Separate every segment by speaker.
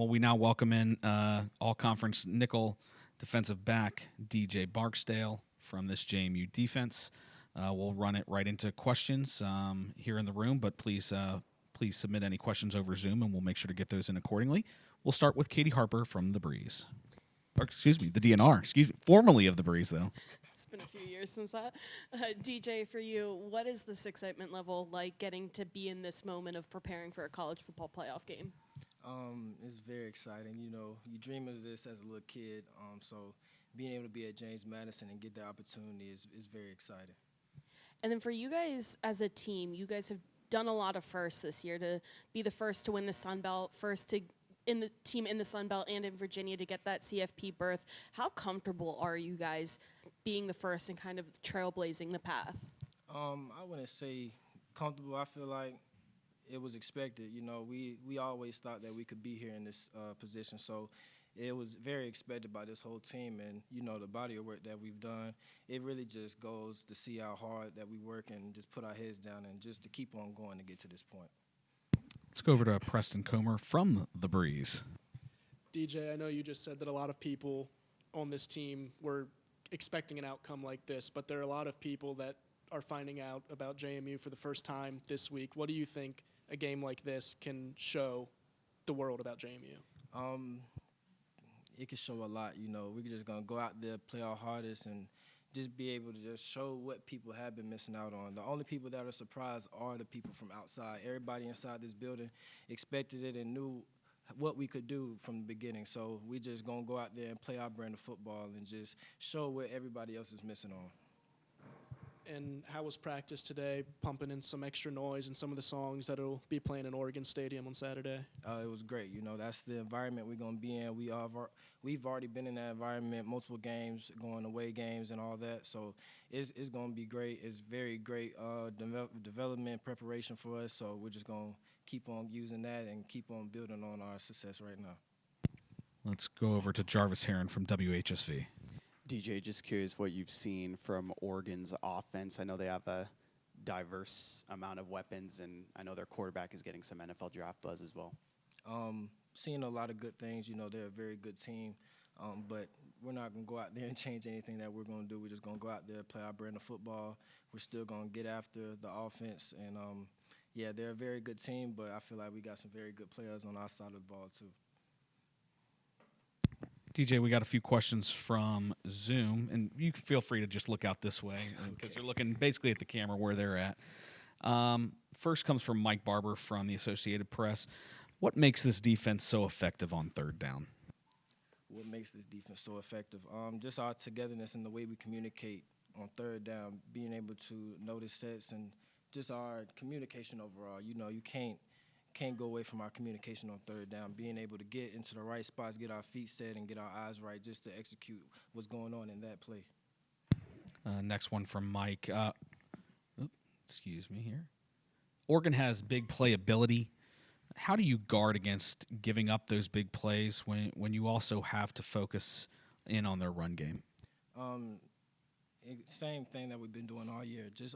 Speaker 1: Well, we now welcome in all-conference nickel defensive back DJ Barksdale from this JMU defense. We'll run it right into questions here in the room, but please submit any questions over Zoom, and we'll make sure to get those in accordingly. We'll start with Katie Harper from the Breeze. Or, excuse me, the DNR. Formerly of the Breeze, though.
Speaker 2: It's been a few years since that. DJ, for you, what is this excitement level like getting to be in this moment of preparing for a college football playoff game?
Speaker 3: It's very exciting. You know, you dream of this as a little kid, so being able to be at James Madison and get the opportunity is very exciting.
Speaker 2: And then for you guys as a team, you guys have done a lot of firsts this year to be the first to win the Sun Belt, first to in the team in the Sun Belt and in Virginia to get that CFP berth. How comfortable are you guys being the first and kind of trailblazing the path?
Speaker 3: I wouldn't say comfortable. I feel like it was expected. You know, we always thought that we could be here in this position, so it was very expected by this whole team. And, you know, the body of work that we've done, it really just goes to see how hard that we work and just put our heads down and just to keep on going to get to this point.
Speaker 1: Let's go over to Preston Comer from the Breeze.
Speaker 4: DJ, I know you just said that a lot of people on this team were expecting an outcome like this, but there are a lot of people that are finding out about JMU for the first time this week. What do you think a game like this can show the world about JMU?
Speaker 3: It can show a lot. You know, we're just going to go out there, play our hardest, and just be able to just show what people have been missing out on. The only people that are surprised are the people from outside. Everybody inside this building expected it and knew what we could do from the beginning. So we just going to go out there and play our brand of football and just show what everybody else is missing on.
Speaker 4: And how was practice today, pumping in some extra noise and some of the songs that will be playing in Oregon Stadium on Saturday?
Speaker 3: It was great. You know, that's the environment we're going to be in. We've already been in that environment, multiple games, going away games and all that. So it's going to be great. It's very great development preparation for us. So we're just going to keep on using that and keep on building on our success right now.
Speaker 1: Let's go over to Jarvis Heron from WHSV.
Speaker 5: DJ, just curious what you've seen from Oregon's offense. I know they have a diverse amount of weapons, and I know their quarterback is getting some NFL draft buzz as well.
Speaker 3: Seeing a lot of good things. You know, they're a very good team, but we're not going to go out there and change anything that we're going to do. We're just going to go out there, play our brand of football. We're still going to get after the offense, and, yeah, they're a very good team, but I feel like we got some very good players on our side of the ball too.
Speaker 1: DJ, we got a few questions from Zoom, and you feel free to just look out this way because you're looking basically at the camera where they're at. First comes from Mike Barber from the Associated Press. What makes this defense so effective on third down?
Speaker 3: What makes this defense so effective? Just our togetherness and the way we communicate on third down, being able to notice sets and just our communication overall. You know, you can't go away from our communication on third down, being able to get into the right spots, get our feet set, and get our eyes right just to execute what's going on in that play.
Speaker 1: Next one from Mike. Excuse me here. Oregon has big playability. How do you guard against giving up those big plays when you also have to focus in on their run game?
Speaker 3: Same thing that we've been doing all year. Just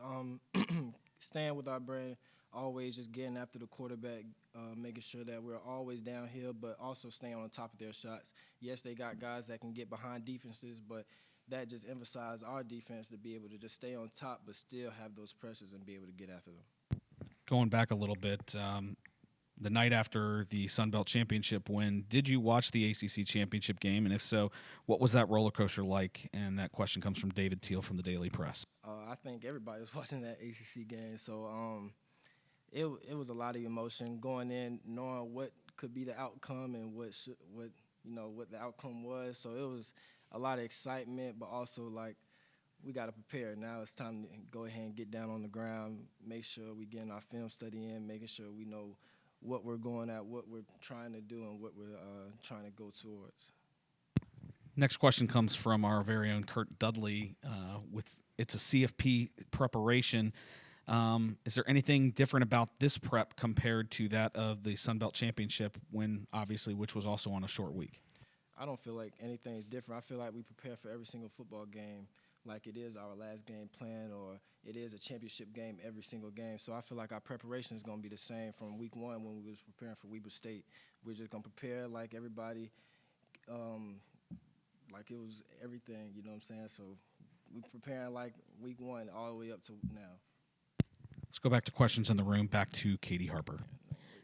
Speaker 3: staying with our brand, always just getting after the quarterback, making sure that we're always downhill, but also staying on top of their shots. Yes, they got guys that can get behind defenses, but that just emphasizes our defense to be able to just stay on top but still have those pressures and be able to get after them.
Speaker 1: Going back a little bit, the night after the Sun Belt Championship win, did you watch the ACC Championship game? And if so, what was that roller coaster like? And that question comes from David Teal from the Daily Press.
Speaker 3: I think everybody was watching that ACC game, so it was a lot of emotion going in, knowing what could be the outcome and what the outcome was. So it was a lot of excitement, but also like we got to prepare. Now it's time to go ahead and get down on the ground, make sure we getting our film study in, making sure we know what we're going at, what we're trying to do, and what we're trying to go towards.
Speaker 1: Next question comes from our very own Kurt Dudley. It's a CFP preparation. Is there anything different about this prep compared to that of the Sun Belt Championship which was also on a short week?
Speaker 3: I don't feel like anything is different. I feel like we prepare for every single football game like it is our last game playing or it is a championship game every single game. So I feel like our preparation is going to be the same from week one when we was preparing for Weber State. We're just going to prepare like everybody, like it was everything, you know what I'm saying? So we're preparing like week one all the way up to now.
Speaker 1: Let's go back to questions in the room. Back to Katie Harper.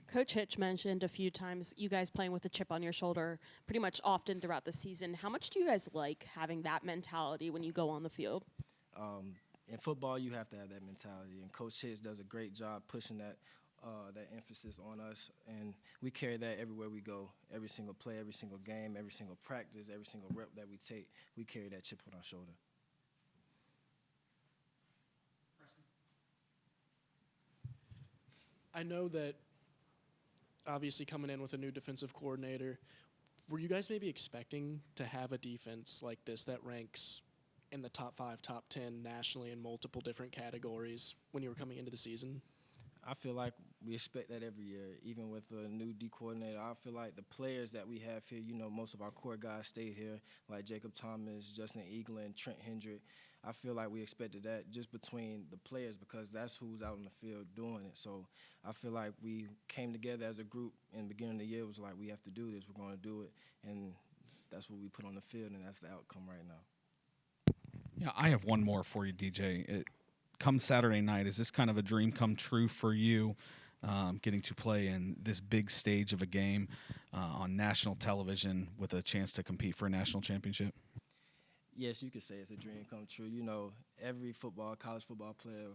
Speaker 2: Coach Hitch mentioned a few times you guys playing with a chip on your shoulder pretty much often throughout the season. How much do you guys like having that mentality when you go on the field?
Speaker 3: In football, you have to have that mentality, and Coach Hitch does a great job pushing that emphasis on us, and we carry that everywhere we go. Every single play, every single game, every single practice, every single rep that we take, we carry that chip on our shoulder.
Speaker 4: I know that obviously coming in with a new defensive coordinator, were you guys maybe expecting to have a defense like this that ranks in the top 5, top 10 nationally in multiple different categories when you were coming into the season?
Speaker 3: I feel like we expect that every year, even with a new D coordinator. I feel like the players that we have here, you know, most of our core guys stayed here, like Jacob Thomas, Justin Eaglin, Trent Hendrick. I feel like we expected that just between the players because that's who's out in the field doing it. So I feel like we came together as a group in the beginning of the year. It was like, we have to do this. We're going to do it. And that's what we put on the field, and that's the outcome right now.
Speaker 1: Yeah, I have one more for you, DJ. Come Saturday night, is this kind of a dream come true for you, getting to play in this big stage of a game on national television with a chance to compete for a national championship?
Speaker 3: Yes, you could say it's a dream come true. You know, every college football player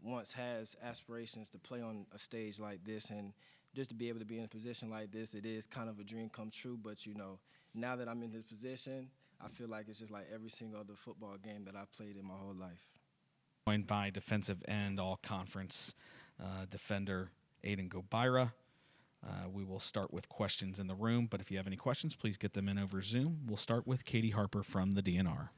Speaker 3: once has aspirations to play on a stage like this, and just to be able to be in a position like this, it is kind of a dream come true. But, you know, now that I'm in this position, I feel like it's just like every single other football game that I've played in my whole life.
Speaker 1: Joined by defensive end, all-conference defender Aiden Gobaira. We will start with questions in the room, but if you have any questions, please get them in over Zoom. We'll start with Katie Harper from the DNR.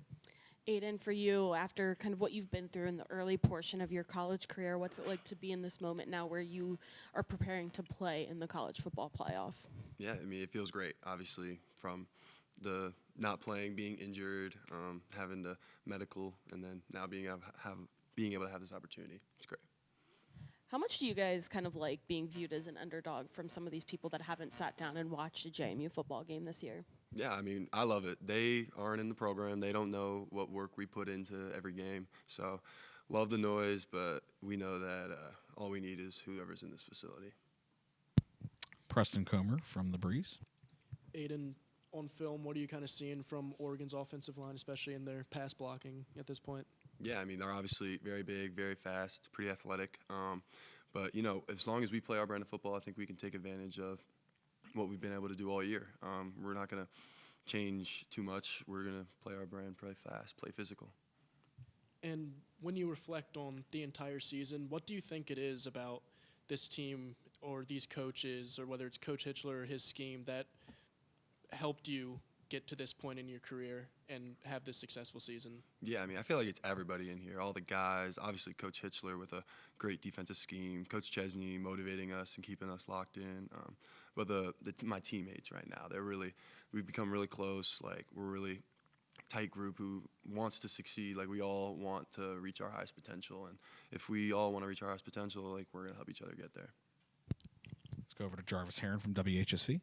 Speaker 2: Aiden, for you, after kind of what you've been through in the early portion of your college career, what's it like to be in this moment now where you are preparing to play in the college football playoff?
Speaker 6: Yeah, I mean, it feels great, obviously, from the not playing, being injured, having the medical, and then now being able to have this opportunity. It's great.
Speaker 2: How much do you guys kind of like being viewed as an underdog from some of these people that haven't sat down and watched a JMU football game this year?
Speaker 6: Yeah, I mean, I love it. They aren't in the program. They don't know what work we put into every game. So love the noise, but we know that all we need is whoever's in this facility.
Speaker 1: Preston Comer from the Breeze.
Speaker 4: Aiden, on film, what are you kind of seeing from Oregon's offensive line, especially in their pass blocking at this point?
Speaker 6: Yeah, I mean, they're obviously very big, very fast, pretty athletic. But, you know, as long as we play our brand of football, I think we can take advantage of what we've been able to do all year. We're not going to change too much. We're going to play our brand, play fast, play physical.
Speaker 4: And when you reflect on the entire season, what do you think it is about this team or these coaches, or whether it's Coach Hitchler or his scheme, that helped you get to this point in your career and have this successful season?
Speaker 6: Yeah, I mean, I feel like it's everybody in here, all the guys, obviously Coach Hitchler with a great defensive scheme, Coach Chesney motivating us and keeping us locked in, but my teammates right now, we've become really close. Like, we're a really tight group who wants to succeed. Like, we all want to reach our highest potential, and if we all want to reach our highest potential, like, we're going to help each other get there.
Speaker 1: Let's go over to Jarvis Heron from WHSV.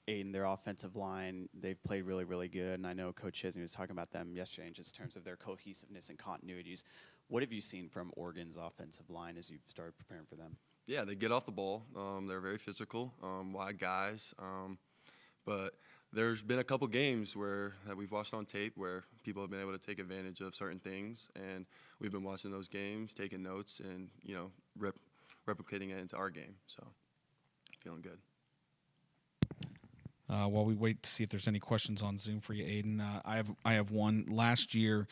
Speaker 5: Aiden, their offensive line, they've played really, really good, and I know Coach Chesney was talking about them yesterday in just terms of their cohesiveness and continuities. What have you seen from Oregon's offensive line as you've started preparing for them?
Speaker 6: Yeah, they get off the ball. They're very physical, wide guys. But there's been a couple games that we've watched on tape where people have been able to take advantage of certain things, and we've been watching those games, taking notes, and, you know, replicating it into our game. So, feeling good.
Speaker 1: While we wait to see if there's any questions on Zoom for you, Aiden, I have one. Last year,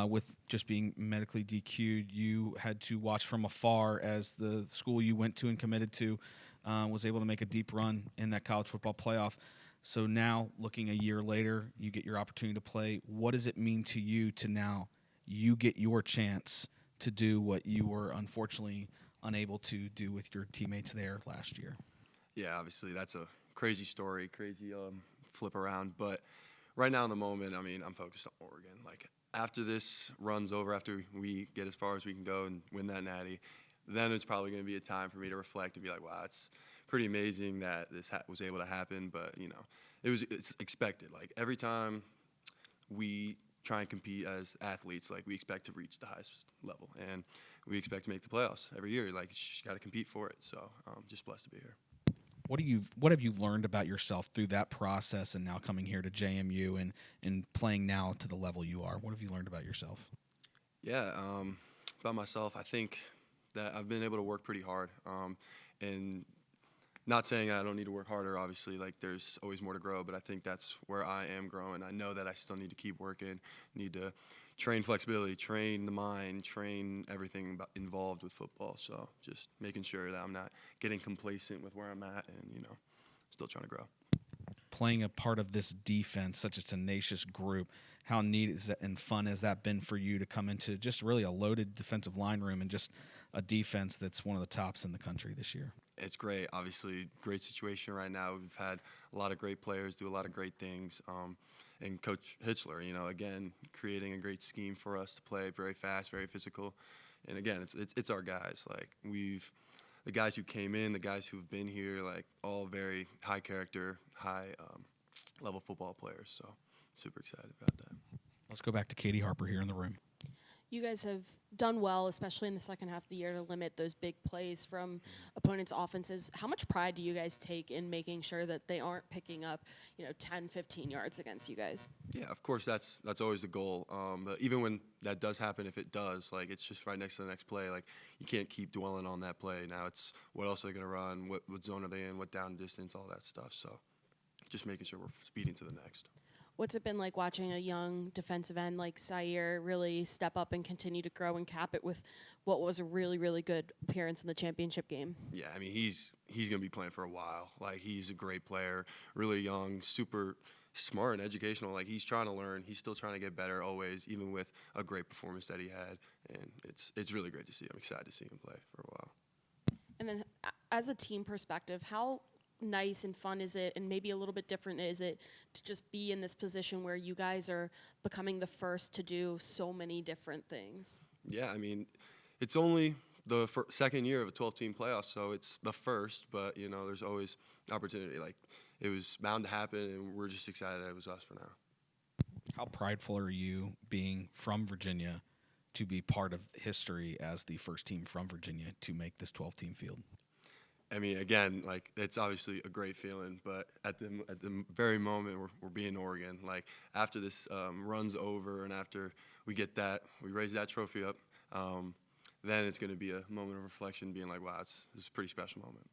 Speaker 1: with just being medically DQ'd, you had to watch from afar as the school you went to and committed to was able to make a deep run in that college football playoff. So now, looking a year later, you get your opportunity to play. What does it mean to you to now you get your chance to do what you were unfortunately unable to do with your teammates there last year?
Speaker 6: Yeah, obviously that's a crazy story, crazy flip around. But right now in the moment, I mean, I'm focused on Oregon. Like, after this runs over, after we get as far as we can go and win that natty, then it's probably going to be a time for me to reflect and be like, wow, it's pretty amazing that this was able to happen. But, it's expected. Like, every time we try and compete as athletes, like, we expect to reach the highest level. And we expect to make the playoffs every year. Like, you just got to compete for it. So just blessed to be here.
Speaker 1: What have you learned about yourself through that process and now coming here to JMU and playing now to the level you are? What have you learned about yourself?
Speaker 6: Yeah, about myself, I think that I've been able to work pretty hard. And not saying I don't need to work harder, obviously. Like, there's always more to grow, but I think that's where I am growing. I know that I still need to keep working, need to train flexibility, train the mind, train everything involved with football. So just making sure that I'm not getting complacent with where I'm at and, still trying to grow.
Speaker 1: Playing a part of this defense, such a tenacious group, how neat is that and fun has that been for you to come into just really a loaded defensive line room and just a defense that's one of the tops in the country this year?
Speaker 6: It's great. Obviously, great situation right now. We've had a lot of great players do a lot of great things. And Coach Hitchler, again, creating a great scheme for us to play, very fast, very physical. And again, it's our guys. Like, the guys who came in, the guys who've been here, like, all very high character, high level football players. So super excited about that.
Speaker 1: Let's go back to Katie Harper here in the room.
Speaker 2: You guys have done well, especially in the second half of the year, to limit those big plays from opponents' offenses. How much pride do you guys take in making sure that they aren't picking up, 10, 15 yards against you guys?
Speaker 6: Yeah, of course, that's always the goal. But even when that does happen, if it does, like, it's just right next to the next play. Like, you can't keep dwelling on that play. Now it's what else are they going to run, what zone are they in, what down distance, all that stuff. So just making sure we're speeding to the next.
Speaker 2: What's it been like watching a young defensive end like Sayer really step up and continue to grow and cap it with what was a really, really good appearance in the championship game?
Speaker 6: Yeah, I mean, he's going to be playing for a while. Like, he's a great player, really young, super smart and educational. Like, he's trying to learn. He's still trying to get better always, even with a great performance that he had. And it's really great to see. I'm excited to see him play for a while.
Speaker 2: And then as a team perspective, how nice and fun is it, and maybe a little bit different is it to just be in this position where you guys are becoming the first to do so many different things?
Speaker 6: Yeah, I mean, it's only the second year of a 12-team playoff, so it's the first, but, there's always opportunity. Like, it was bound to happen, and we're just excited that it was us for now.
Speaker 1: How prideful are you being from Virginia to be part of history as the first team from Virginia to make this 12-team field?
Speaker 6: I mean, again, like, it's obviously a great feeling, but at the very moment we're being Oregon. Like, after this runs over and after we raise that trophy up, then it's going to be a moment of reflection, being like, wow, this is a pretty special moment.